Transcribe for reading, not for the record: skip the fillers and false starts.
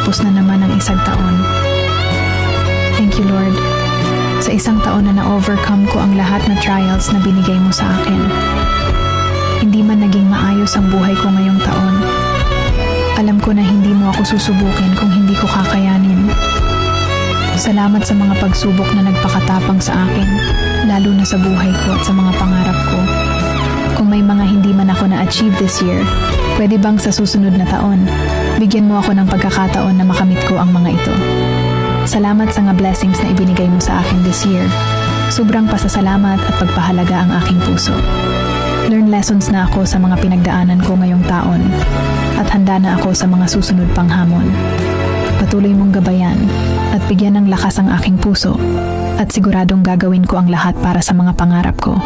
matapos na naman ang isang taon. Thank you, Lord, sa isang taon na na-overcome ko ang lahat na trials na binigay mo sa akin. Hindi man naging maayos ang buhay ko ngayong taon. Alam ko na hindi mo ako susubukin kung hindi ko kakayanin. Salamat sa mga pagsubok na nagpakatapang sa akin, lalo na sa buhay ko at sa mga pangarap ko. Kung may mga hindi man ako na-achieve this year, pwede bang sa susunod na taon, bigyan mo ako ng pagkakataon na makamit ko ang mga ito. Salamat sa mga blessings na ibinigay mo sa akin this year. Sobrang pasasalamat at pagpahalaga ang aking puso. Learn lessons na ako sa mga pinagdaanan ko ngayong taon at handa na ako sa mga susunod pang hamon. Patuloy mong gabayan at bigyan ng lakas ang aking puso at siguradong gagawin ko ang lahat para sa mga pangarap ko.